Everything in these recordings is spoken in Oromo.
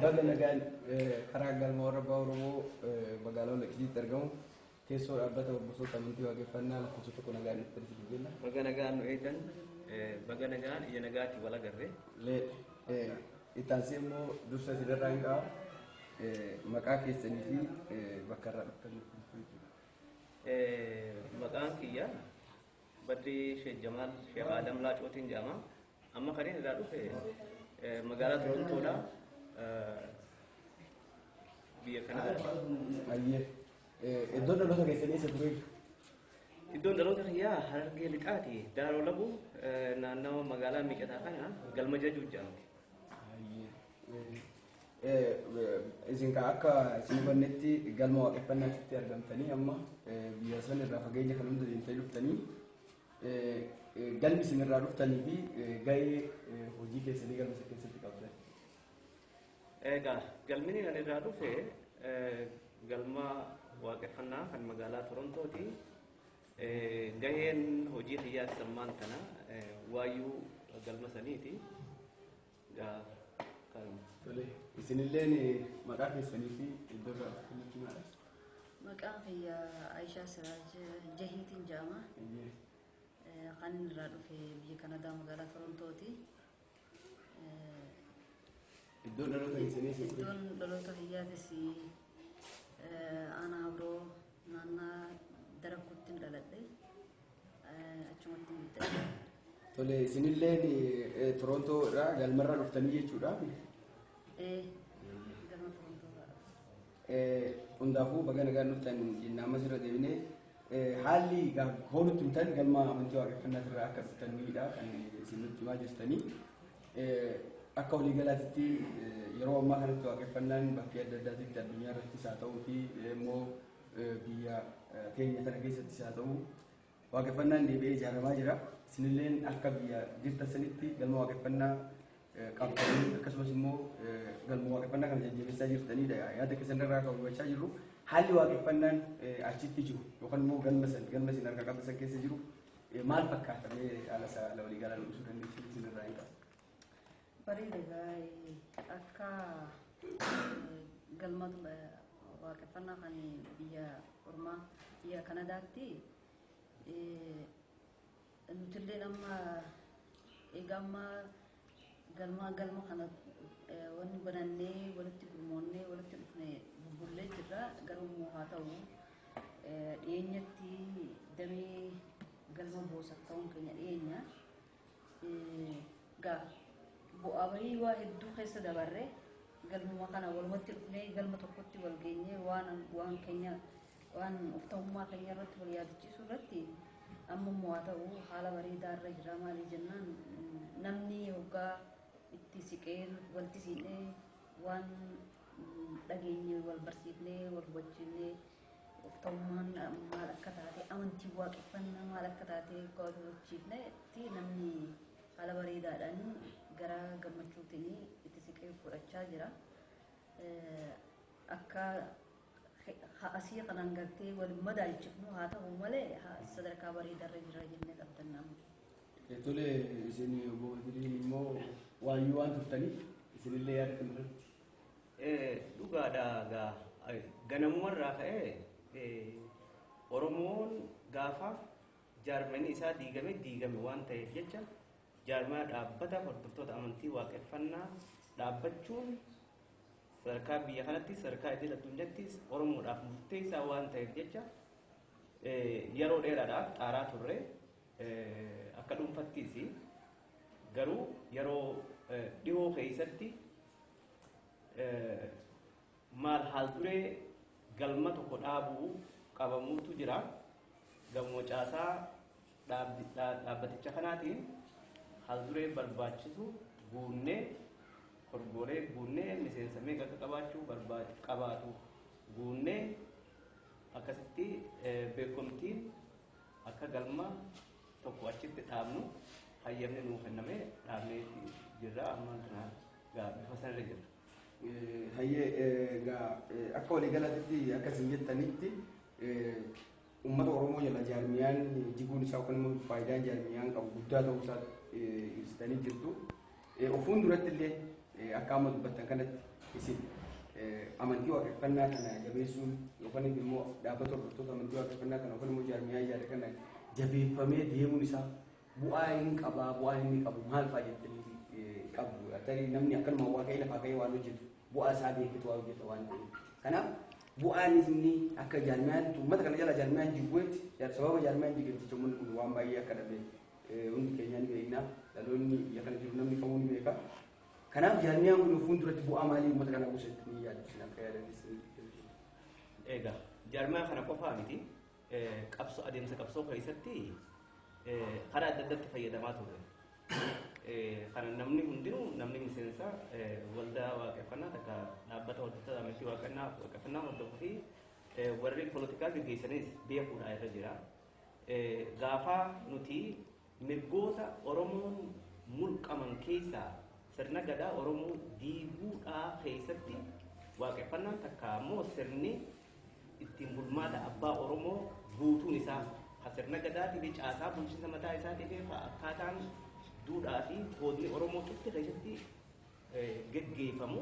baga nagaan karaa galma warra Oromoo magaalaa Laqiitti argamu keessoo dhaabbata hordoftoota amantii waaqeffannaa lakkoofsa tokko nagaan itti arginu jenna. Baga nagaan nu eegan baga nagaan ija nagaatti wal agarre. Ittaansee immoo dursa sirraa hin qabu maqaa keessanii fi bakka irraa dhuftanii. Maqaan kiyya Badrii Sheekh Jamaal Sheekh Adam Laacootiin jedhama. Amma kan inni irraa dhufe magaalaa Torontoodha. Biyya Kanadaati. Ayyee. Iddoon dhaloota keessanii eessa ture? Iddoon dhaloota kiyyaa Harargee Lixaati. Daaroo Labuu naannawaa magaalaa Miicataa kana galma jajuu jedhamti. Isin akka isin hubannetti galma waaqeffannaatti argamtanii amma biyya san irraa fageenya kan hunda deemtanii dhuftanii galmi isin irraa dhuftanii fi gahee hojii keessanii galma isa keessatti qabdan. Egaa galmi inni irraa dhufe galma waaqeffannaa kan magaalaa Torontooti. Gaheen hojii xiyyaa sammaan tana waayyuu galma saniiti. Isinilleen maqaa keessanii fi iddoo irraa dhuftanii maal? Maqaan kiyya Aishaa Siraaj Jahiitiin jedhama. Kan inni irraa dhufe biyya Kanadaa magaalaa Torontooti. Iddoon dhaloota keessanii eessa ture? Iddoon dhaloota kiyyaatis aanaa Abiroo naannaa Darakkuutti dhaladhe achumatti guddadhe. Tole isinilleen Torontoo irraa galma irraa dhuftanii jechuudha. Galma Torontoo irraa. Hundaafuu baga nagaan dhuftan jennaan ammas irra deebinee haalli hoolutti himtan galma amantii waaqeffannaa irraa akka dhuftanidha kan isin nutti himaa jirtanii. Akka waliigalaatti yeroo ammaa kanatti waaqeffannaan bakkee adda addaatti addunyaa irrattis haa ta'uu fi immoo biyya keenya tana keessattis haa ta'u waaqeffannaan deebi'ee ijaaramaa jira. Isinilleen akka biyya jirtan sanitti galma waaqeffannaa qabdanii akkasumas immoo galma waaqeffannaa kana jajjabeessaa jirtanidha. Yaada keessan irraa kan hubachaa jirru haalli waaqeffannaan achitti jiru yookaan immoo galma isin harka qabdan keessa jiru maal fakkaatamee haala isaa waliigalaan ibsuu dandeessu isin irraa hin qabu. Bareedaa akka galma waaqeffannaa kan biyya ormaa biyya Kanadaatti nutillee amma egaa amma galma kana wanni banannee walitti gurmoonnee walitti dhufne bubbullee jirra garuu haa ta'u dhiyeenyatti damee galma boosaaf ta'uun keenya dhiyeenya bu'aa bahii waa hedduu keessa dabarre galmuma kana walumatti dhufnee galma tokkotti wal geenyee waan keenya waan of ta'ummaa keenya irratti wal yaadachiisuu irratti amma haa ta'u haala bareedaa irra jira maalii jennaan namni hoggaa itti siqee walitti siinee waan dhageenye wal barsiifnee wal hubachiifnee of ta'ummaan maal akka taate amantii waaqeffannaa maal akka taate wal hubachiifneetti namni haala bareedaadhaan gara gammachuutiin itti siqee fudhachaa jira. Akka asii kanaan gartee wal madaalchifnu haa ta'u malee sadarkaa bareedaarra jira jennee qabdannamu. Tole isin obbo Badrii immoo waayyuu waan turtaniif isinillee yaada kanarratti. Dhugaadha ganamumarraa ka'ee Oromoon gaafa jaarmanii isaa diigame waan ta'eef jecha jaarmaa dhaabbata hordoftoota amantii waaqeffannaa dhaabbachuun sadarkaa biyya kanatti sadarkaa idil addunyaattis Oromoodhaaf murteessaa waan ta'eef jecha yeroo dheeraadhaaf xaaraa turre akka dhuunfattis garuu yeroo dhihoo keessatti maal haal duree galma tokko dhaabuu qabamuutu jira. Gamoo caasaa dhaabbaticha kanaatiin haal duree barbaachisu guunnee korgooree guunnee miseensa meeqa akka qabaachuu qabaatu guunnee akkasitti beekumtiin akka galma tokko achitti dhaabnu hayyamni nuu kenname dhaabnee jirra amma kana bifa sanarra jirra. Hayyee akka waliigalaatti akkasiin jettanitti uummata Oromoo jala jaarmiyaan jiguun isaa yookaan immoo faayidaan jaarmiyaan qabu guddaa ta'uu isaa ibsitanii jirtu. Ofuun duratti illee akka amma dubbattan kanatti isin amantii waaqeffannaa kana jabeessuun yookaan immoo dhaabbata hordoftoota amantii waaqeffannaa kana yookaan immoo jaarmiyaa yaada kana jabeeffamee deemuun isaa bu'aa inni qabaa bu'aa inni qabu maal fa'aa jettanii qabu tarii namni akkanuma waaqayyo lafaa ka'ee waan hojjetu bu'aa isaa beekitu waan hojjeta waan ta'eef kanaaf bu'aan inni akka jaarmiyaan uummata kana jala jaarmiyaan jibbuutti sababa jaarmiyaan jiggeetti jechuun kun waan baay'ee akka dhabe hundi keenya ni beekna dhaloonni biyya kana jiru namni kamuu ni beeka. Kanaaf jaarmiyaan kun fuulduratti bu'aa maalii uummata kana buusetti ni yaaddu akka yaadanis. Egaa jaarmiyaa kana qofaa miti qabsoo adeemsa qabsoo keessatti karaa adda addaatti fayyadamaa ture. Kana namni hundinuu namni miseensa waldaa waaqeffannaa takka dhaabbata hordoftoota amantii waaqeffannaa hordofuu fi warri poolitikaa gaggeessanis beekuudhaa irra jira. Gaafa nuti mirgoota Oromoon mulqaman keessaa sirna gadaa Oromoo diiguudhaa keessatti waaqeffannaan takka ammoo sirni ittiin bulmaata abbaa Oromoo guutuun isaa kan sirna gadaatii fi caasaa bulchiinsa mataa isaatii fi akkaataan duudhaa fi hoodni Oromoo cufti keessatti geggeeffamu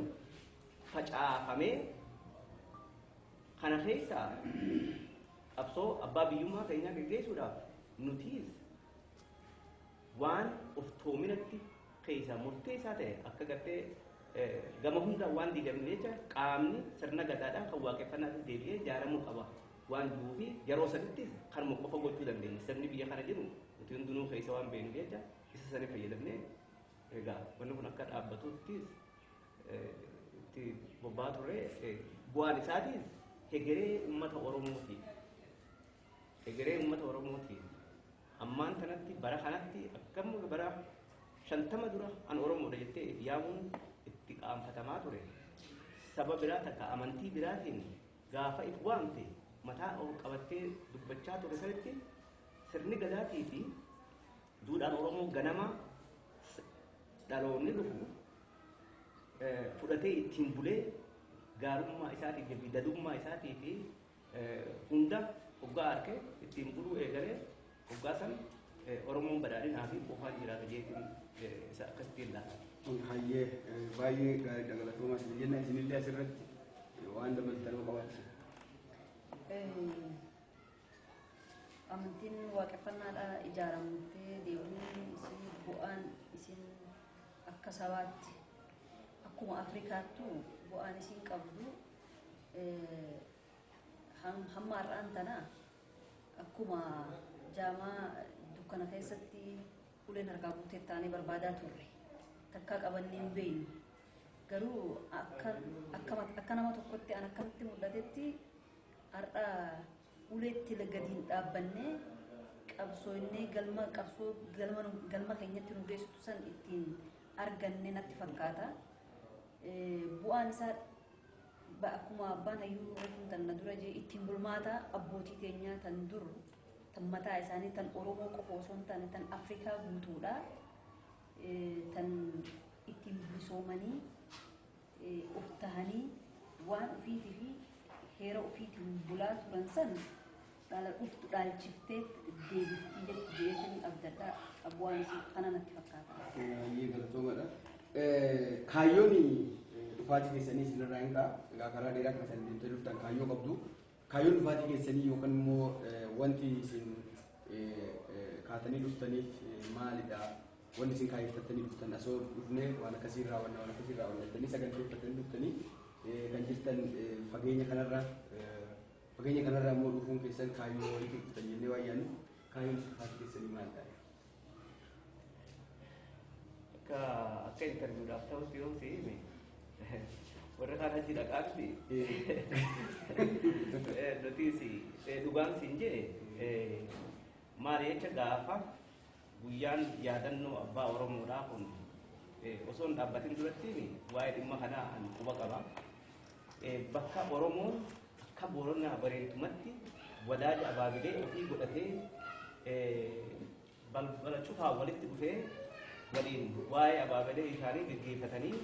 facaafamee kana keessaa qabsoo abbaa biyyummaa keenyaa geggeessuudhaaf nutis waan of toominatti keessaa murteessaa ta'e akka gartee gama hundaan waan diigamne jecha qaamni sirna gadaadhaan kan waaqeffannaatti deebi'ee ijaaramuu qaba waan jiruufi yeroo sanittis kanuma qofa gochuu dandeenya sirni biyya kana jiru nuti hundinuu keessa waan beeknu jecha isa sanii fayyadamnee egaa wanni kun akka dhaabbatuttis itti bobba'aa turre bu'aan isaatis hegeree uummata Oromooti. Hegeree uummata Oromooti. Ammaan kanatti bara kanatti akkam bara 50 dura an Oromoodha jettee yaamuun itti qaanfatamaa ture. Saba biraa takka amantii biraatiin gaafa if waamte mataa ol qabattee dubbachaa ture sanitti sirni gadaatii fi duudhaan Oromoo ganama dhaloonni dhufu fudhatee ittiin bulee gaarummaa isaatii fi dadummaa isaatii fi hunda hoggaa harkee ittiin buluu eegalee hoggaa san Oromoon badhaadhinaa fi qofaan jiraata jeetiin isa akkasitti ilaala. Hayyee baay'ee gaarii dhagalatuumas jenna isinillee asirratti waan dabaltanuu qabaatu. Amantiin waaqeffannaadhaa ijaaramtee deemuun isin bu'aan isin akka sabaatti akkuma Afrikaattu bu'aan isin qabdu hamma har'aan tana akkuma jaamaa dukkana keessatti uleen harkaa guutee taanee barbaadaa turre takkaa qabannee hin beeknu garuu akka nama tokkotti an akkamitti mul'atetti har'a uleetti gadiin dhaabbannee qabsoonnee galma keenyatti nu geessitu san ittiin arganne natti fakkaata. Bu'aan isaa akkuma abbaan hayyuu reefuun tan na dura jee ittiin bulmaata abbootii keenyaa tan dur tan mataa isaanii tan Oromoo qofa osoo hin taane tan Afrikaa guutuudha tan ittiin bilisoomanii of tahanii waan ofiitii fi heera ofiitiin bulaa turan san dhala dhuftu dhaalchiftee deebiftii jechuun abdadhaa bu'aan isii kana natti fakkaata. Baay'ee galatoomadha. Kaayyoon dhufaatii keessanii isinirraa hin ka'a. Egaa karaa dheeraa kana san deemtee dhuftan kaayyoo qabdu. Kaayyoon dhufaatii keessanii yookaan immoo wanti isin kaatanii dhuftaniif maalidha? Wanti isin kaayeffattanii dhuftan asoo dhufnee waan akkasii raawwanna waan akkasii raawwanna jettanii saganteeffatanii dhuftanii kan jirtan fageenya kanarraa immoo dhufuun keessan kaayyoo walitti dhuftan jennee waayyaani kaayyoon dhufaatii keessanii maal ta'a? Akka interviuudhaaf ta'utti yoo ta'e warra kaan achi dhaqaatti nutis dhugaan siin jedhe maal jecha gaafa guyyaan yaadannoo abbaa Oromoodhaa kun osoo hin dhaabbatin duratti waa'ee dhimma kanaa an quba qaba. Bakka Oromoon akka Booranaa bareetumatti wadaaja abaabilee ofii godhatee balbala cufaa walitti dhufee waliin waa'ee abaabilee isaanii gaggeeffatanii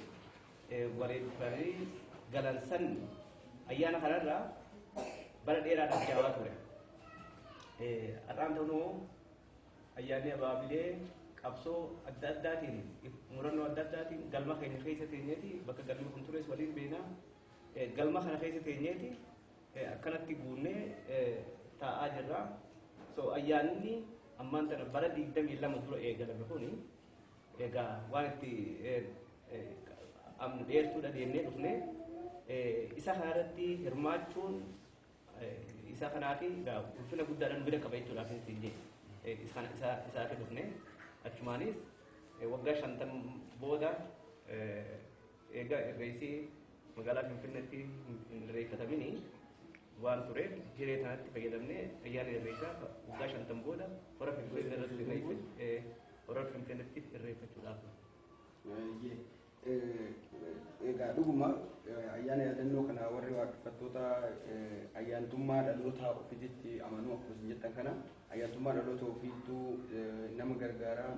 bareeffamanii galansan ayyaana kanarraa bara dheeraadhaaf jaawaa ture. Har'aan ta'uu ayyaanni abaabilee qabsoo adda addaatiin murannoo adda addaatiin galma keenya keessa teenyeeti bakka galma kun tures waliin beenaa galma kana keessa teenyeeti akkanatti guunnee taa'aa jirra. So ayyaanni ammaan tana bara 22 dura eegalame kuni egaa waan itti amnu dheertuudha deemnee dhufnee isa kanarratti hirmaachuun isa kanaafi ulfina guddaadhaan bira qaba jechuudhaaf hin jenne isaatti dhufnee achumaanis waggaa 50 booda egaa irreesii magaalaa Finfinneetti hin irreeffatamini waan tureef hiree kanatti fayyadamnee ayyaana irreechaa waggaa 50 booda hora Finfinneetti irreeffachuudhaaf. Egaa dhuguma ayyaana yaadannoo kana warri waaqeffattoota ayyaantummaa dhaloota ofiitti amanuu akkuma isin jettan kana ayyaantummaa dhaloota ofiittuu nama gargaaraa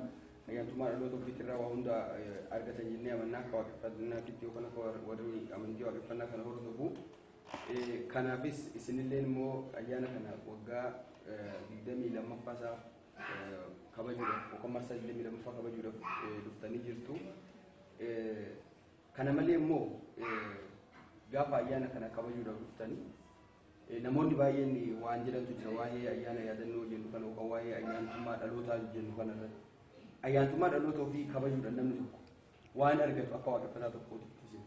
ayyaantummaa dhaloota ofiitirraa waa hunda argatan jennee amannaa akka waaqeffannaatitti yookaan akka warri amantii waaqeffannaa kana hordofu. Kanaafis isinillee immoo ayyaana kana waggaa 22ffaasaa kabajuudhaaf yookaan marsaa 22ffaa kabajuudhaaf dhuftanii jirtu. Kana malee immoo gaafa ayyaana kana kabajuudhaaf dhuftanii namoonni baay'een waan jedhantu jira waa'ee ayyaana yaadannoo jennu kana yookaan waa'ee ayyaantummaa dhalootaa jennu kana irratti ayyaantummaa dhaloota ofii kabajuudhaan namni tokko waan argatu akka waaqeffataa tokkootti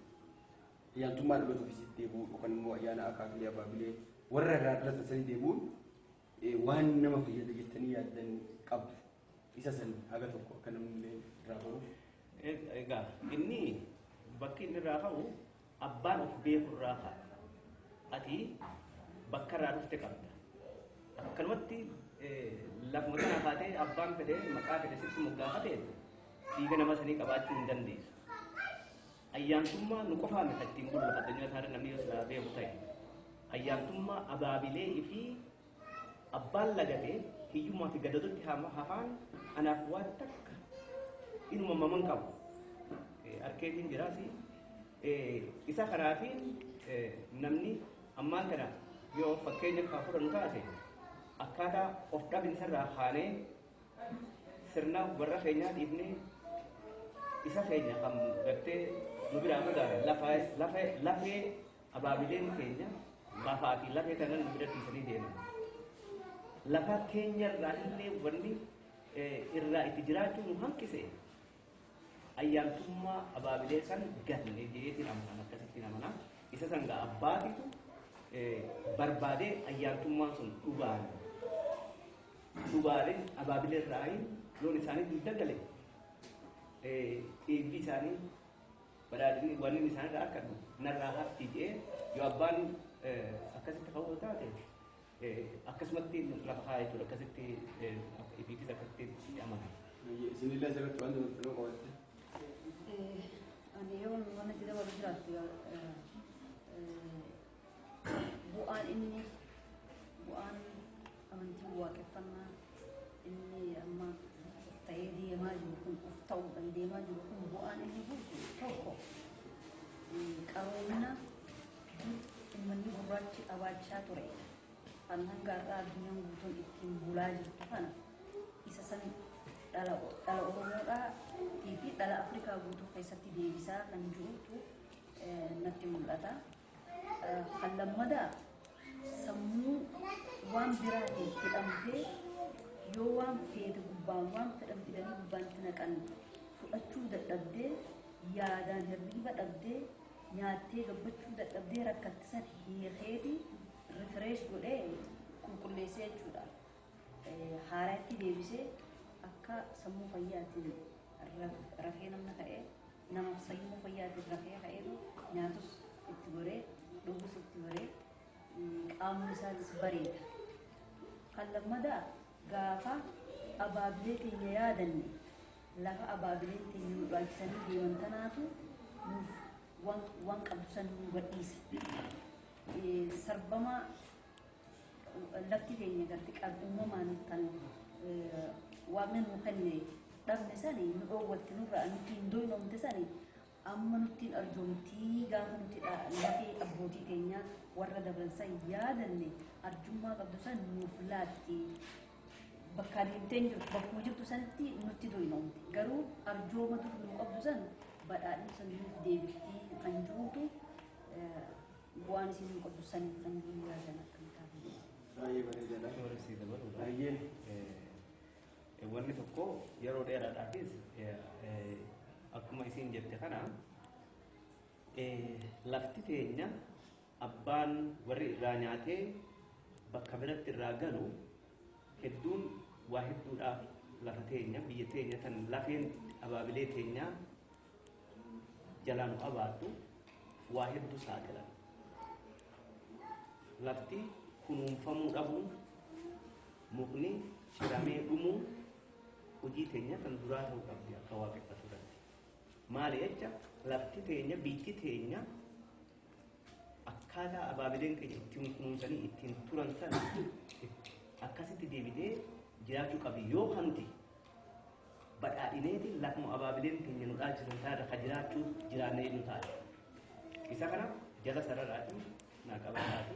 ayyaantummaa dhaloota ofii deebi'uu yookaan immoo ayyaana akaakilee abaabilee warra irraa dhalatan sanii deebi'uun waan nama fayyada jettanii yaaddan qabdu isa san haga tokko akka namni illee irraa baruuf. Egaa inni bakki inni irraa ka'u abbaan of beeku irraa ka'a. Ati bakka irraa dhufte qabda. Akkanumatti lafuma kana kaatee abbaan fedhee maqaa fedhe sitti moggaafatee dhiiga nama sanii qabaachuu hin dandeessu. Ayyaantummaa nu qofaa miti ittiin bullu addunyaa isaarra namni yoo silaa beeku ta'e. Ayyaantummaa abaabilee fi abbaan lagatee hiyyummaa fi gadadootti hafaan anaaf waan takka inuma maman qabu. Arkeetiin jiraasi isa kanaatiin namni ammaan kana yoo fakkeenya kaa fudhannu taate akkaataa of dhabinsarraa kaanee sirna warra keenyaa dhiifnee isa keenya kan gartee nu biraa fagaara lafee abaabileen keenya lafaa fi lafee kanan nu bira dhiisanii deeman. Lafa keenyarraa illee wanni irraa itti jiraachuu nu hanqise. Ayyaantummaa abaabilee san ganne jeetiin amanaan akkasittiin amanaa isa san gaa abbaatitu barbaadee ayyaantummaan sun dhugaalee abaabilee irraa loon isaanii dugda gale eebbi isaanii badhaadhanii wanni isaanii irraa akka narraa hafti jee yoo abbaan akkasitti ka'uu taate akkasumatti lafa haa jechuudha akkasitti ibiitis akkasitti amanaa. Isinillee asirratti waan nuti qabatte. Ani yoo mana jira wal jiraattu bu'aan amantii waaqeffannaa inni amma ta'ee deemaa jiru kun of ta'uudhaan deemaa jiru kun bu'aan inni buusu tokko qaroomina uummanni gurraachi qabaachaa ture kan hanga har'aa addunyaan guutuun ittiin bulaa jirtu kana isa san dhala Oromoodhaa fi dhala Afrikaa guutuu keessatti deebisaa kan jirutu natti mul'ata. Kan lammadaa sammuu waan biraatiin hidhamtee yoo waan feete gubbaan waan fedhan fidanii gubbaatti naqan fudhachuu dadhabdee yaadaan hirriiba dhabdee nyaattee gabbachuu dadhabdee rakkattisan hiikeeti rifireesh godhee qulqulleessee jechuudha. Haaraatti deebisee akka sammuu fayyaatiin rafee namna ka'ee nama sammuu fayyaatiin rafee ka'ee nyaatus itti goree dhugus itti goree qaamni isaas bareeda. Kan lammadaa gaafa abaabilee keenya yaadanne lafa abaabileen keenya nu dhaalchisanii deeman tanaatu waan qabdu san nu gadhiisa. Sarbama lafti keenya garti uumamaan kan waaqni nu kenne dhabne sani nu dhoowwatte nurraa nuti hin doynomte sani amma nuttiin arjoomtii gaafa nuti lafee abbootii keenya warra dabarsan yaadanne arjummaa qabdu san nuuf laatti bakka deemtee jirtu bakkuma jirtu sanitti nutti doynoomti garuu arjoomatu nu qabdu san badhaadhina san nuuf deebiftii kan jiruutu bu'aan isin nu qabdu san guyyaa sana kan taate. Baay'ee bareedaadha. Suuressi dabaluu Baay'ee wanni tokko yeroo dheeraadhaafis akkuma isin jette kana lafti teenya abbaan warri irraa nyaatee bakka biratti irraa galu hedduun waa hedduudhaaf lafa teenya biyya teenya tan lafeen abaabilee teenya jalaan abaatu waa hedduu saaxilan lafti kunuunfamuu dhabuun mukni shiramee dhumuun hojii teenya kan duraa ta'uu qabdi akka waaqeffatu irratti maali jecha lafti teenya biyyi teenya akkaataa abaabileen keenya ittiin kunuunsanii ittiin turan san akkasitti deebitee jiraachuu qabi yoo hanti badhaadhineeti lafuma abaabileen keenya nu dhaalchisan taata ka jiraachuu jiraannee nu taate isa kana jala sararaati naa qabataati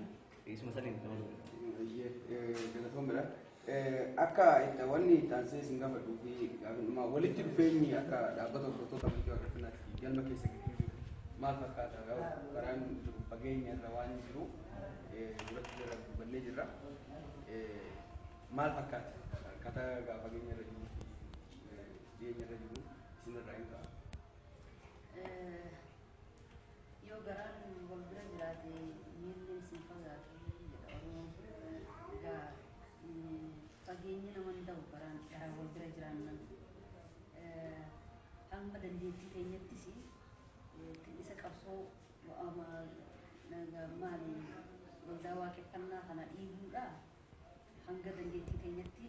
isuma saniin ta'uu galatoomedha. Akka wanni taansee isin gaafadhuu fi walitti dhufeenyi akka dhaabbata hordoftoota amantii waaqeffannaatii galma keessa gidduu jiru maal fakkaata? Karaan jiru fageenya irra waan jiru duratti jala dubbannee jirra. Maal fakkaata? Akkaataa fageenya irra jiru dhiyeenya irra jiru isin irraa hin ta'a. Yoo garaan wal bira jiraate miilli isin fagaatu jedha fageenya naman ta'u garaan wal bira jiraannan hamma dandeettii keenyattis isa qabsoo maali waldaa waaqeffannaa kana dhiibuudha hanga dandeettii keenyatti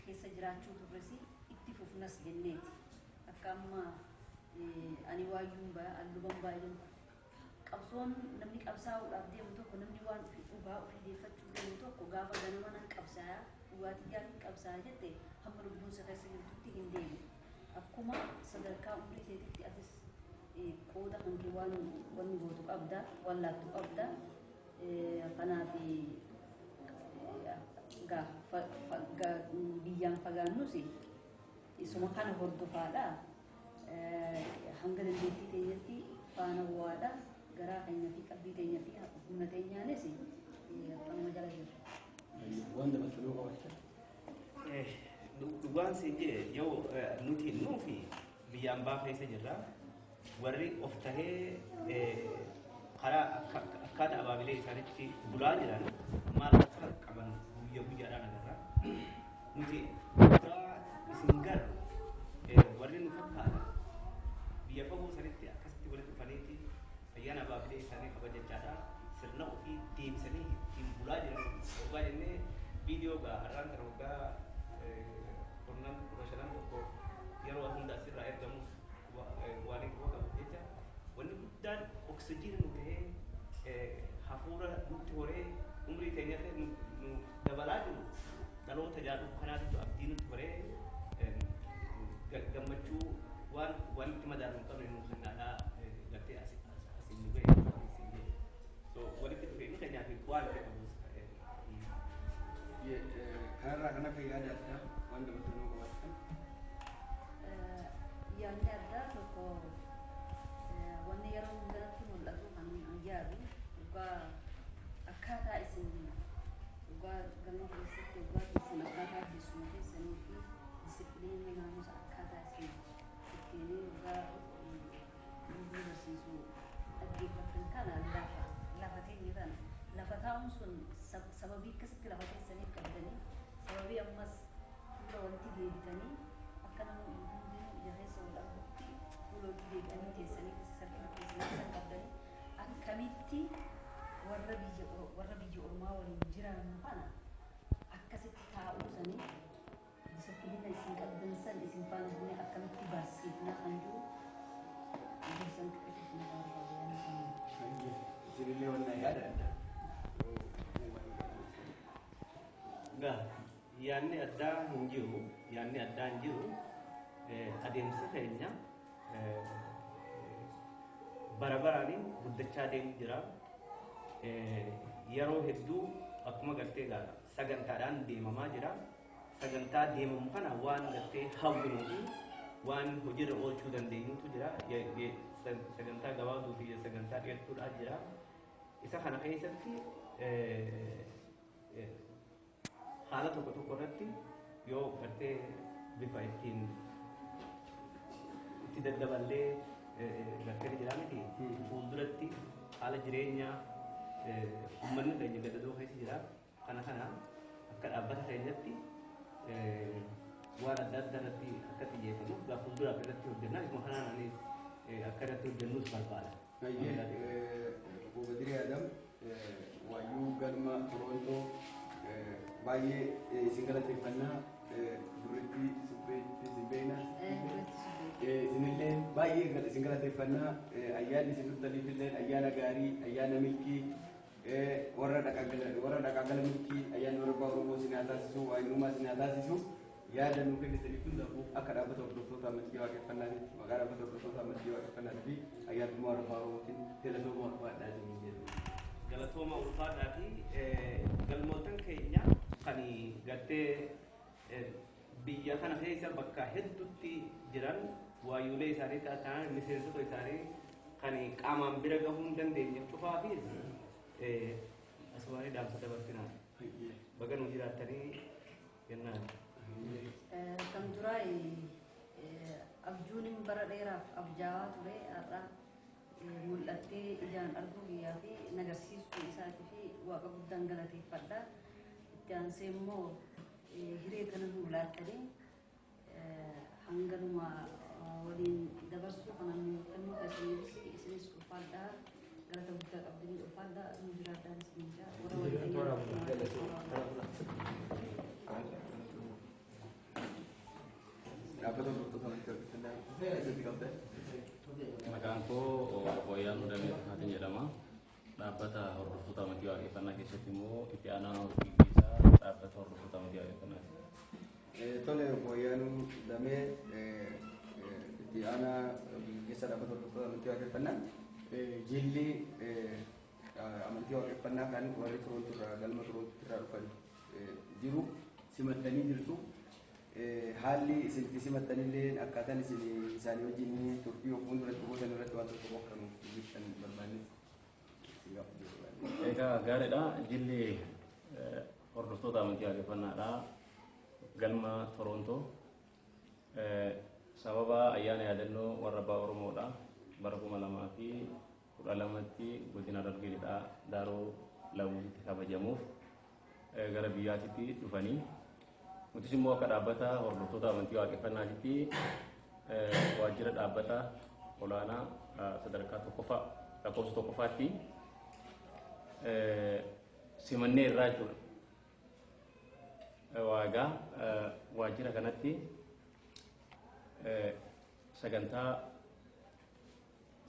keessa jiraachuu turres itti fufnas jenneeti akka amma ani waayyuun alluban baay'een qabsoon namni qabsaa'uudhaaf deemu tokko namni waan dhugaa ofii deeffachuu deemu tokko gaafa ganama nan qabsaa'a dhugaatii gaarii qabsaa'a jette hamma lubbuun isa keessa jirtutti hin deemu akkuma sadarkaa umrii keetitti atis qooda hanqi waan wanni gootu qabda waan laattu qabda kanaaf biyyaan fagaannus isuma kana hordofaadha hanga dandeettii keenyatti faana bu'aadha garaa keenya fi qalbii keenya fi humna keenyaanis akkuma jala jirra. Wanda masaluu qabachaa. Dhugaan siin jee yoo nuti nuufi biyyaan baafeessa jirra warri of tahee karaa akkaataa abaabilee isaanitti bulaa jiran maal akka qaban guyyaa guyyaadhaan agarra. Nuti isin garra warri nu fakkaata biyya fagoo sanitti akkasitti walitti dhufaniiti ayyaana abaabilee isaanii kabajachaadha sirna ofii deebisanii ittiin bulaa jiran waggaa jennee viidiyoo har'aan kana waggaa kurnan 15 tokko yeroo hunda asirraa ergamu waan eeguu qabu jecha wanni guddaan oksijiina nu ta'ee hafuura nutti horee umrii keenyatti nu dabalaa jiru dhaloota jaaduu kanaatitu abdii nutti horee gammachuu waan itti madaalu hin qabne nu kennaadhaa gartee asiin nu ga'e so walitti dhufeenyi keenyaa fi waan ta'e qabus kanarraa kan akka yaada addaa waan dabaltanuu qabaatan. Yaadni addaa tokko wanni yeroo hundaatti mul'atu kan yaadu dhugaa akkaataa isin dhugaa galma keessatti dhugaa isin akkaataa keessuma keessanii fi disipiliinii naamusa akkaataa isin ittiin dhugaa nuti barsiisu dhaggeeffatan kana lafa teenya kana lafa taa'uun sun sababii akkasitti lafa keessaniif qabdanii sababii ammas fuula wanti deebitanii akka nama hundinuu ija keessa wal argutti fuula wanti deebitanii teessanii sarkina keessanii kan qabdanii akkamitti warra biyya ormaa waliin jiraannu kana akkasitti taa'uu sanii disipiliina isin qabdan san isin faana bu'ee akkamitti barsiifna kan jiru gorsan xiqqeessu na barbaadanii kan Isinillee wannan yaada addaa. yaanni addaa hin jiru yaanni addaa hin jiru adeemsa keenya bara baraaniin guddachaa deemu jira yeroo hedduu akkuma gartee sagantaadhaan deemamaa jira sagantaa deemamu kana waan gartee hawwinuu fi waan hojiirra oolchuu dandeenyutu jira. Sagantaa gabaabduu fi sagantaa dheertuudhaa jira. Isa kana keessatti haala tokko tokko irratti yoo gartee bifa ittiin itti daddaballee gartee jira miti fuulduratti haala jireenyaa uummanni keenya gadadoo keessa jira. Kana akka dhaabbata keenyatti waan adda addaa irratti akka xiyyeeffannuuf gaafa fuulduraaf irratti hojjennaa isuma kanaan anis akka irratti hojjennuus barbaada. Boobadirii Adam waayuu galma Torontoo baay'ee isin galateeffannaa duritti supheetti simbeena isinillee baay'ee isin galateeffannaa ayyaanni isin dhuftaniifillee ayyaana gaarii ayyaana milkii warra dhaqaagala milkii ayyaanni warra Oromoo isin haa taasisu waayinummaa isin haa taasisu yaada nuu kennitaniif hundaafuu akka dhaabbata hordoftoota amantii waaqeffannaatiif maqaa dhaabbata hordoftoota amantii waaqeffannaatii fi ayyaanummaa warra Oromootiin galatooma ulfaadhaa isin jedhu. Galatooma ulfaadhaa fi galmootan keenya kan gartee biyya kana keessa bakka hedduutti jiran waayuulee isaanii ta'an miseensota isaanii kan qaamaan bira gahuu hin dandeenye cufaa fi asumaanii dhaamsa dabarsinaa baga nuu jiraattanii jennaan. Kan duraa abjuun bara dheeraaf abjaawaa ture har'a mul'attee ijaan arguu guyyaa fi nagarsiisuu isaatii fi waaqa guddaan galateeffadha. Itti aansee immoo hiree kana nuu laattanii hanganuma waliin dabarsuu kana nuu kennuu keessaniifis isinis ulfaadhaa galata guddaa qabdanii ulfaadhaa nuu jiraadhaan isin jaa warra Maqaan koo Hooyyaan Udamee Haatiin jedhama. Dhaabbata hordoftoota amantii waaqeffannaa keessatti immoo itti aanaa gaggeessaa dhaabbata hordoftoota amantii waaqeffannaati. Tole Hooyyaan Udamee itti aanaa gaggeessaa dhaabbata hordoftoota amantii waaqeffannaa jilli amantii waaqeffannaa kan warri Torontoorraa galma Torontootirraa dhufan jiru simattanii jirtu. Haalli isin simattanillee akkaataan isin isaanii wajjin turtii of fuulduratti gootan irratti waan tokko bokkanuuf ibsan barbaanneef. Egaa gaariidha. Jilli hordoftoota amantii waaqeffannaadha. Galma Torontoo sababa ayyaana yaadannoo warra abbaa Oromoodha. Bara 2012tti godina Harargeedhaa Daaroo Lawuutti kabajamuuf gara biyyaatitti dhufanii nutis immoo akka dhaabbata hordoftoota amantii waaqeffannaatitti waajjira dhaabbata olaanaa sadarkaa tokkoffaa lakkoofsa tokkoffaatti simannee irraa jechuudha. Waagaa waajjira kanatti sagantaa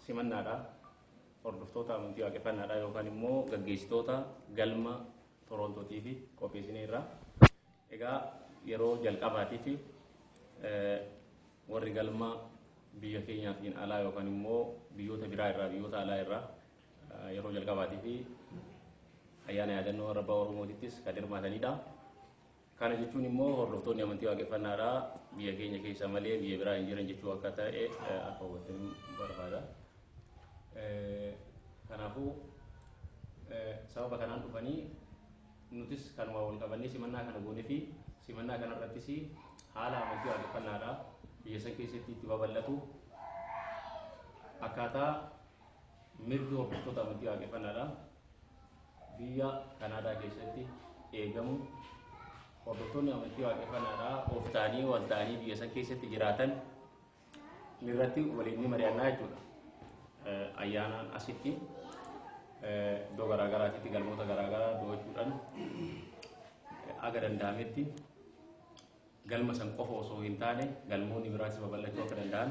simannaadha hordoftoota amantii waaqeffannaadha yookaan immoo gaggeessitoota galma Torontootiif qopheessinee irraa. Egaa yeroo jalqabaatiif warri galma biyya keenyaatiin alaa yookaan immoo biyyoota biraa irraa biyyoota alaa irraa yeroo jalqabaatiif ayyaana yaadannoo warra abbaa Oromootittis kan hirmaatanidha. Kana jechuun immoo hordoftoonni amantii waaqeffannaadhaa biyya keenya keessa malee biyya biraa hin jiran jechuu akka ta'e akka hubattan barbaada. Kanaafuu sababa kanaan dhufanii nutis kanuma wal qabannee simannaa kana goonee fi simannaa kanarrattis haala amantii waaqeffannaadhaa biyya san keessatti itti babal'atu akkaataa mirgi hordoftoota amantii waaqeffannaadhaa biyya Kanaadaa keessatti eegamu hordoftoonni amantii waaqeffannaadhaa of ta'anii wal ta'anii biyya san keessatti jiraatan irratti waliin mari'annaa jechuudha. Ayyaanaan asitti iddoo garaagaraatitti galmoota garaagaraa do'achuudhaan aga danda'ametti galma san qofa osoo hin taane galmoonni biraas babal'achuu akka danda'an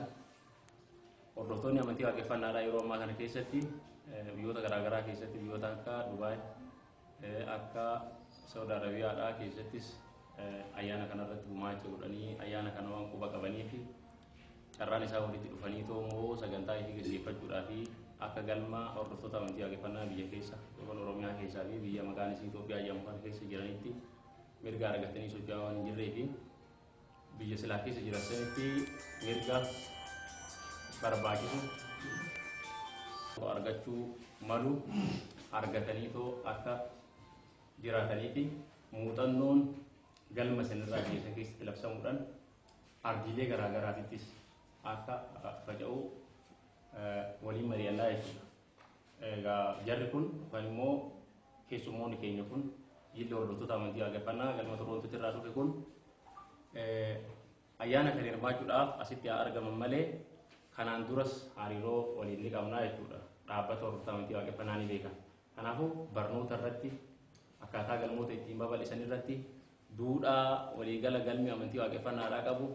hordoftoonni amantii waaqeffannaadhaa yeroo ammaa kana keessatti biyyoota garaagaraa keessatti biyyoota akka Dubaay akka Saudi Arabiyaadhaa keessattis ayyaana kanarratti gumaacha godhanii ayyaana kana waan quba qabanii fi carraan isaa walitti dhufanii toomoo sagantaa itti gaggeeffachuudhaa fi akka galma hordoftoota amantii waaqeffannaa biyya keessa yookaan Oromiyaa keessaa fi biyya maqaan isii Itoophiyaa jedhamu kana keessa jiranitti mirga argatanii socho'aa waan hin jirree fi biyya silaa keessa jiran sanitti mirga barbaachisu argachuu malu argatanii too akka jiraatanii fi muuxannoon galma sanirraa keessa keessatti labsamuudhaan ardiilee garaagaraatittis akka faca'u waliin mari'annaa jechuudha. Egaa jarri kun yookaan immoo keessummoonni keenya kun jilli hordoftoota amantii waaqeffannaa galma Torontootti irraa dhufe kun ayyaana kan hirmaachuudhaaf asitti haa argaman malee kanaan duras hariiroo waliin ni qabnaa jechuudha. Dhaabbata hordoftoota amantii waaqeffannaa ni beekan. Kanaafuu barnoota irratti akkaataa galmoota ittiin babal'isan irratti duudhaa waliigala galmi amantii waaqeffannaadhaa qabu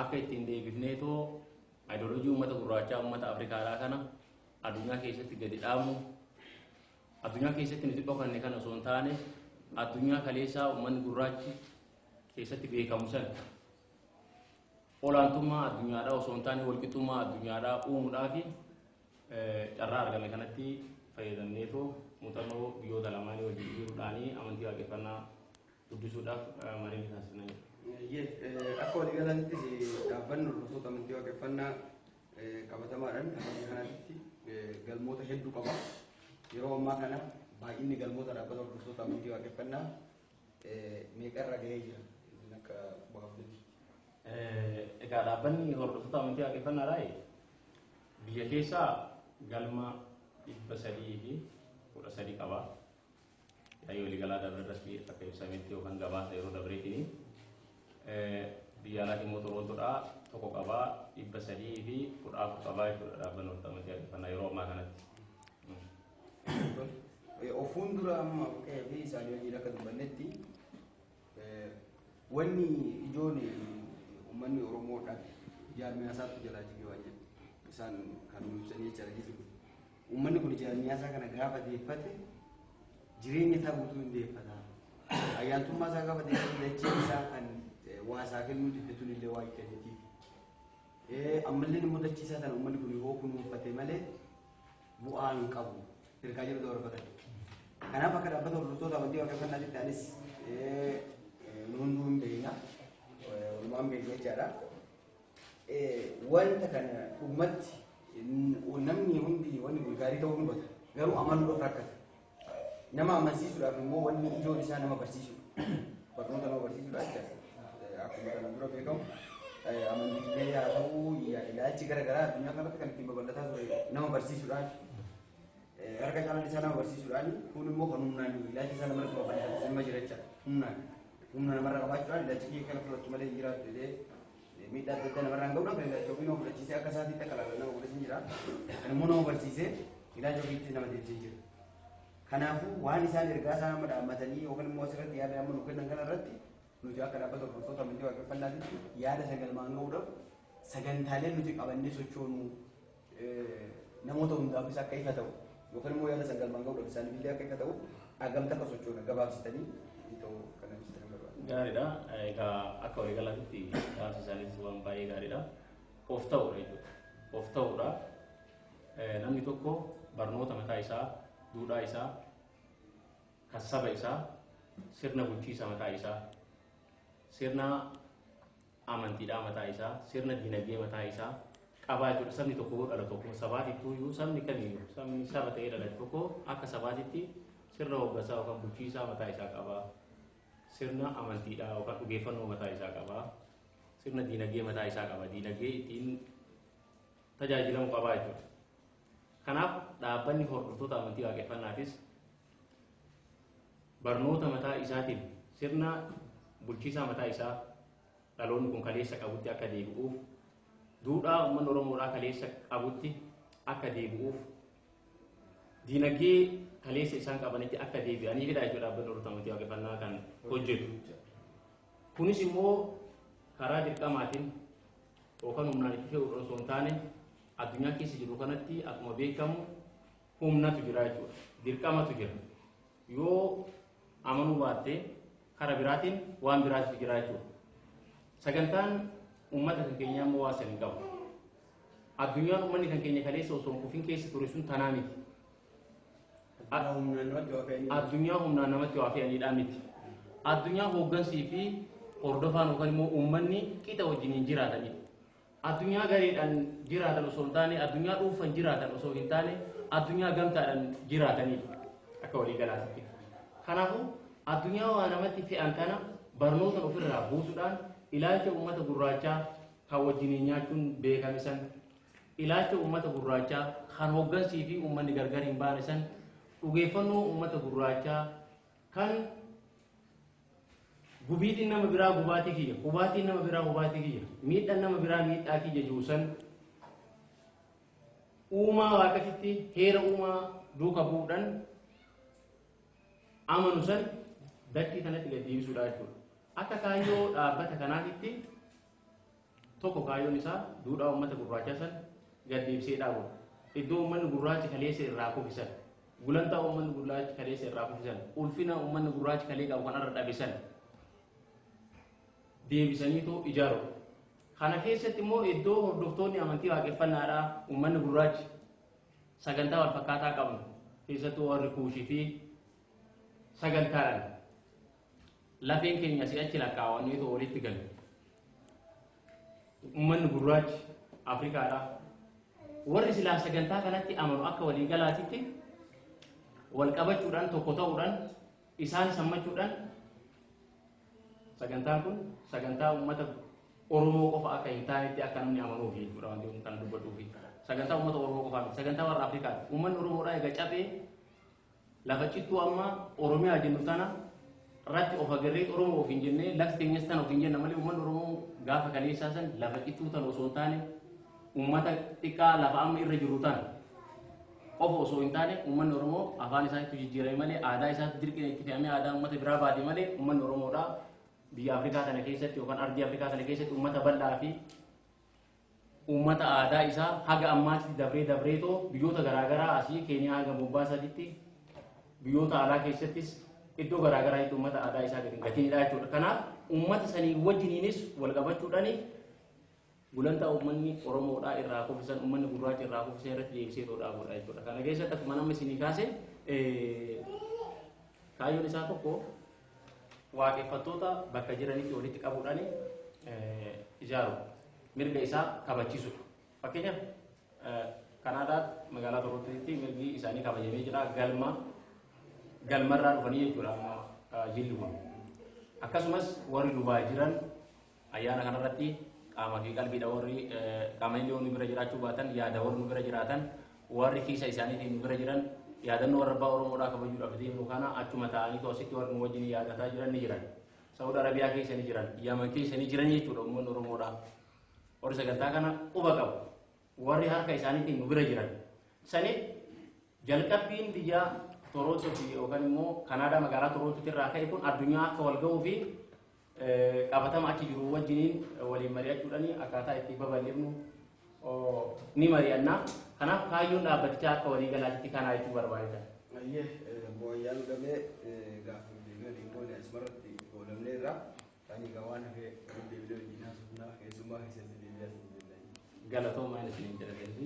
akka ittiin deebifneetoo ayidooloojii uummata gurraachaa uummata Afrikaadhaa kana addunyaa keessatti gadi dhaabnu addunyaa keessatti nuti dhokanne kana osoo hin taane addunyaa kaleessaa uummanni gurraachi keessatti beekamu sana olaantummaa addunyaadhaa osoo hin taane walqixxummaa addunyaadhaa uumuudhaa fi carraa argame kanatti fayyadamneetoo muuxannoo biyyoota lamaanii wajjin jiruudhaanii amantii waaqeffannaa guddisuudhaaf mariin taasisna. Akka waliigalaattis dhaabbanni hordoftoota amantii waaqeffannaa qabatamaadhaan amantii kanaatti galmoota hedduu qaba. Yeroo ammaa kana baay'inni galmoota dhaabbata hordoftoota amantii waaqeffannaa meeqarra gahee jira akka baafnetti. Egaa dhaabbanni hordoftoota amantii waaqeffannaadhaa biyya keessaa galma 313 qaba. Yaa'ii waliigalaa dabre irratti akka ibsametti yookaan gabaasa yeroo dabreetiin biyya alaa immoo Torontoodhaa tokko qabaa 314 qabaa jechuudha dhaabbanni hordoftoota amantii waaqeffannaa yeroo ammaa kanatti. Ofuun dura amma fi isaanii wajjin akka dubbannetti wanni ijoon uummanni Oromoodhaan jaarmiyaa isaatti jalaa jigee waan jedhu isaan kan ibsanii jechaa jiru. Uummanni kun jaarmiyaa isaa kana gaafa deeffate jireenya isaa guutuu hin deeffata. Ayyaantummaa isaa gaafa deeffate dacheen isaa kan waa isaa kennuu diddatuun illee waa kennitiif. Ammallee immoo dachii isaa kana uummanni kun yoo kunuunfate malee bu'aa hin qabu. Hirkaa jiru darbatan. Kanaaf akka dhaabbata hordoftoota amantii waaqeffannaatti ta'anis hunduu hin beekna. Walumaan beekna jechaadha. Wanta kana dhugumatti namni hundi wanni kun gaarii ta'uu hubata. Garuu amanuudhaaf rakkata. Nama amansiisuudhaaf immoo wanni ijoon isaa nama barsiisudha. Barnoota nama barsiisudha jechaadha. Akkuma kana dura beekamu amantiilee haa ta'uu ilaalchi garaagaraa addunyaa kanatti kan ittiin babal'ataa ture nama barsiisuudhaan. Harka caalaan isaa nama barsiisuudhaan kun immoo kan humnaan ilaalchi isaa namarratti babal'ifatu nama jira jechaadha. Humna namarra qabaachuudhaan ilaalchi kiyya kana fudhatu malee jiraatu jedhee miidhaa adda addaa namarraan ga'uudhaan ilaalcha ofii nama fudhachiisee akka isaatiitti akka laala nama fudhachiin jira. Kan immoo nama barsiisee ilaalcha ofiitti nama deebisee jira. Kanaafuu waan isaan ergaa isaa nama dhaammatanii yookaan immoo asirratti yaada amma nu kennan kana irratti nuti akka dhaabbata hordoftoota amantii waaqeffannaatti yaada sagalmaan ga'uudhaaf sagantaaleen nuti qabannee sochoonu namoota hundaafis akka ifa ta'u. Yookaan immoo yaada sagalmaan ga'uudhaaf isaaniif illee akka ifa ta'u agamta akka sochoona gabaabsitanii ta'uu kana ibsitanii barbaadu. Gaariidha. Egaa akka waliigalaatti dhaamsi isaaniis waan baay'ee gaariidha. Of ta'uudha jechuudha. Of ta'uudha. Namni tokko barnoota mataa isaa, duudhaa isaa, kan saba isaa, sirna bulchiinsa mataa isaa, sirna amantiidhaa mataa isaa, sirna dinagdee mataa isaa qabaa jechuudha. Sabni tokko dhala tokko sabaatittuu sabni kamiyyuu sabni saba ta'ee dhalate tokko akka sabaatitti sirna hooggansaa yookaan bulchiinsaa mataa isaa qabaa. Sirna amantiidhaa yookaan dhugeeffannoo mataa isaa qabaa. Sirna dinagdee mataa isaa qaba. Dinagdee ittiin tajaajilamu qabaa jechuudha. Kanaaf dhaabbanni hordoftoota amantii waaqeffannaatis barnoota mataa isaatiin sirna bulchiinsaa mataa isaa dhaloonni kun kaleessa qabutti akka deebi'uuf duudhaa uummanni Oromoodhaa kaleessa qabutti akka deebi'uuf dinagdee kaleessa isaan qabanitti akka deebi'aniifidha jechuudha dhaabbanni hordoftoota amantii waaqeffannaa kan hojjetu. Kunis immoo karaa dirqamaatiin yookaan humnaan itti fe'uudhaan osoo hin taane addunyaa keessa jiru kanatti akkuma beekamu humnatu jira jechuudha. Dirqamatu jira. Yoo amanuu baatte karaa biraatiin waan biraatu jira jechuudha. Sagantaan uummata kan keenyaa immoo waa san hin qabu. Addunyaan uummanni kan keenya kaleessa osoo hin kufin keessa ture sun tanaa miti. Addunyaa humnaan namatti waa fe'anidhaa miti. addunyaa hooggansii fi hordofaan yookaan immoo uummanni qixa wajjiniin jiraatanidha. Addunyaa gareedhaan jiraatan osoo hin taane addunyaa dhuunfaan jiraatan osoo hin taane addunyaa gamtaadhaan jiraatanidha akka waliigalaatti. Kanaafuu addunyaa waa namatti fe'an kana barnoota ofirraa buusuudhaan ilaalcha uummata gurraachaa kan wajjiniin nyaachuun beekame san ilaalcha uummata gurraachaa kan hooggansii fi uummanni gargar hin baane san dhugeeffannoo uummata gurraachaa kan gubiitiin nama biraa gubaatii kiyya hubaatiin nama biraa hubaatii kiyya miidhaan nama biraa miidhaa kiyya juusan uumaa waaqatitti heera uumaa duuka bu'uudhaan amanu san dachii kanatti gad deebisuudha jechuudha. Akka kaayyoo dhaabbata kanaatitti tokko kaayyoon isaa duudhaa uummata gurraachaa san gad deebisee dhaabuudha. Iddoo uummanni gurraachi kaleessa irraa kufisan gulantaa uummanni gurraachi kaleessa irraa kufisan ulfina uummanni gurraachi kalee qabu kanarra dhabisan deebisaniitoo ijaaru. Kana keessatti immoo iddoo hordoftoonni amantii waaqeffannaadhaa uummanni gurraachi sagantaa wal fakkaataa qabu keessattuu warri kuushii fi sagantaadhaan lafeen keenya si'achi lakkaawwanneetoo walitti galu. Uummanni gurraachi Afrikaadhaa warri silaa sagantaa kanatti amanu akka waliigalaatitti wal qabachuudhaan tokko ta'uudhaan isaan sammachuudhaan sagantaan kun sagantaa uummata Oromoo qofa akka hin taanetti akka namni amanuuf jechuudha wanti kun kan dubbatuufi. Sagantaa uummata Oromoo qofa miti sagantaa warra Afrikaati. Uummanni Oromoodhaa egaa cabee lafa cittuu amma Oromiyaa jennu tana irratti of agarree Oromoo of hin jennee lafti keenyas tana of hin jenna malee uummanni Oromoo gaafa kaleessaa san lafa cittuu tana osoo hin taane uummata xiqqaa lafa amma irra jiru tana qofa osoo hin taane uummanni Oromoo afaan isaatti jijjiirame malee aadaa isaatti dirqina itti fe'amee aadaa uummata biraa baate malee uummanni Oromoodhaa biyya Afrikaa kana keessatti yookaan ardii Afrikaa kana keessatti uummata bal'aa fi uummata aadaa isaa haga ammaatti dabreetoo biyyoota garaagaraa asii Keeniyaa haga Mombaasaatti biyyoota alaa keessattis iddoo garaagaraatti uummata aadaa isaa gatiidha jechuudha. Kanaaf uummata sanii wajjiniinis wal qabachuudhaan gulantaa uummanni Oromoodhaa irraa kufisan uummanni gurraacha irraa kufisan irratti deebisee dhaabuudha jechuudha. Kana keessatti akkuma namni isinii kaase kaayyoon isaa tokko waaqeffattoota bakka jiranitti walitti qabuudhaan ijaaru mirga isaa kabachiisu. Fakkeenyaaf Kanaadaa magaalaa Torontotti mirgi isaanii kabajamee jira galmarraa dhufanii jechuudha jilli kun. Akkasumas warri Dubaay jiran ayyaana kanarratti qaamaa fi qalbiidha warri qaama illee nu bira jiraachuu baatan yaada warri nu bira jiraatan warri kiisa isaaniitiin nu bira jiran yaadannoo warra abbaa Oromoodhaa kabajuudhaaf deemu kana achuma ta'anii toositti warri nu wajjin yaadataa jiran ni jiran. Saudi Arabiyaa keessa ni jiran, Yaman keessa ni jiran jechuudha uummanni Oromoodhaa. Warri sagantaa kana quba qabu. Warri harka isaaniitiin nu bira jiran. Sani jalqabbiin biyya Toronto fi yookaan immoo Kanaadaa magaalaa Torontotti irraa ka'e kun addunyaa akka wal ga'uu fi qabatama achi jiru wajjiniin waliin mari'achuudhaan akkaataa itti babal'ifnu ni mari'annaa. Kanaaf kaayyoon dhaabbatichaa akka waliigalaatti kanaa jechuu barbaadudha. Ayyee booyyaan gamee gaafa deemee dhimmoonni asirratti goolamnee irraa kan waan hafee deebilee wajjin haasofnaa keessummaa keessatti deebi'aa galatoomaa isiniin jedhameeti.